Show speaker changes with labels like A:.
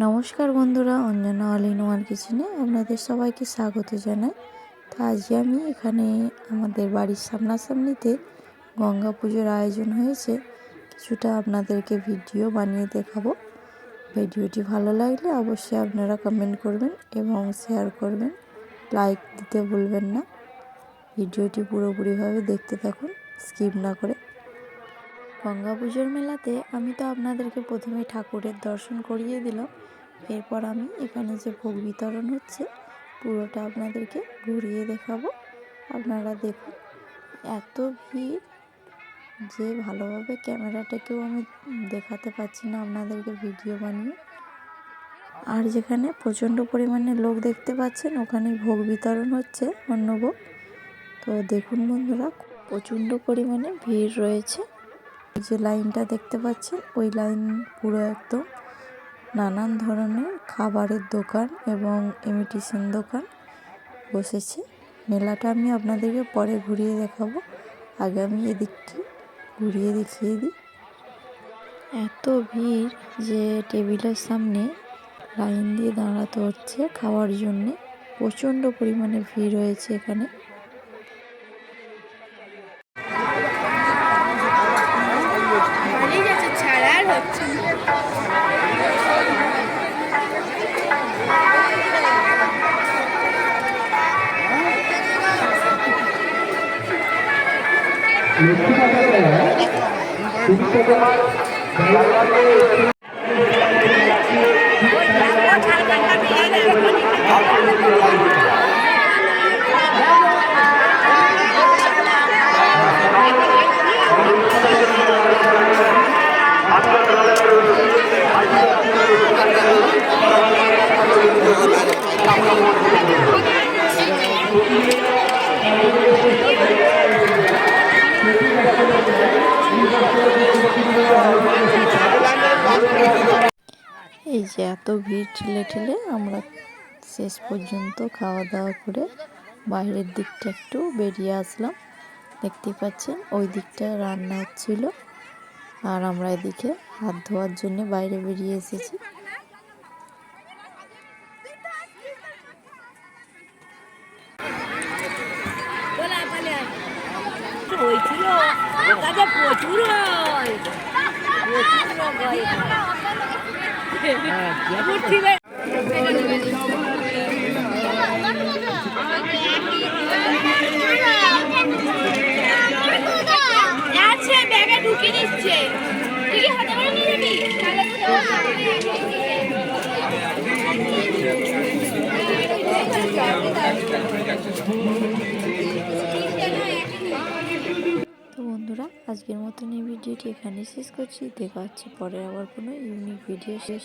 A: নমস্কার বন্ধুরা, Anjana all in one কিচেনে আপনাদের সবাইকে স্বাগত জানাই। তো আজকে আমি এখানে আমাদের বাড়ির সামনাসামনিতে গঙ্গা পুজোর আয়োজন হয়েছে, কিছুটা আপনাদেরকে ভিডিও বানিয়ে দেখাবো। ভিডিওটি ভালো লাগলে অবশ্যই আপনারা কমেন্ট করবেন এবং শেয়ার করবেন, লাইক দিতে ভুলবেন না। ভিডিওটি পুরোপুরিভাবে দেখতে থাকুন, স্কিপ না করে। গঙ্গা পুজোর মেলাতে আমি তো আপনাদেরকে প্রথমে ঠাকুরের দর্শন করিয়ে দিলাম। এরপর আমি এখানে যে ভোগ বিতরণ হচ্ছে পুরোটা আপনাদেরকে ঘুরিয়ে দেখাবো। আপনারা দেখুন, এত ভিড় যে ভালোভাবে ক্যামেরাটাকেও আমি দেখাতে পারছি না আপনাদেরকে ভিডিও বানিয়ে। আর যেখানে প্রচণ্ড পরিমাণে লোক দেখতে পাচ্ছেন, ওখানে ভোগ বিতরণ হচ্ছে অন্নভোগ। তো দেখুন বন্ধুরা, প্রচণ্ড পরিমাণে ভিড় রয়েছে। যে লাইনটা দেখতে পাচ্ছেন, ওই লাইন পুরো একদম নানান ধরনের খাবারের দোকান এবং ইমিটেশন দোকান বসেছে। মেলাটা আমি আপনাদেরকে পরে ঘুরিয়ে দেখাবো, আগে আমি এদিকটি ঘুরিয়ে দেখিয়ে দিই। এত ভিড় যে টেবিলের সামনে লাইন দিয়ে দাঁড়াতে হচ্ছে খাওয়ার জন্যে। প্রচণ্ড পরিমাণে ভিড় রয়েছে এখানে। এই যে এত ভিড় ঠেলে ঠেলে আমরা শেষ পর্যন্ত খাওয়া দাওয়া করে বাইরের দিকটা একটু বেরিয়ে আসলাম। দেখতে পাচ্ছেন ওই দিকটা রান্না হচ্ছিল, আর আমরা এদিকে হাত ধোয়ার জন্য বাইরে বেরিয়ে এসেছি।
B: ব্যাগে ঢুকিয়ে দিচ্ছে, ঠিকই হতে পারে নিয়ে যাবি।
A: তো বন্ধুরা, আজকের মতন এই ভিডিওটি এখানে শেষ করছি। দেখা হচ্ছে পরে আবার কোনো ইউনিক ভিডিও শেষ।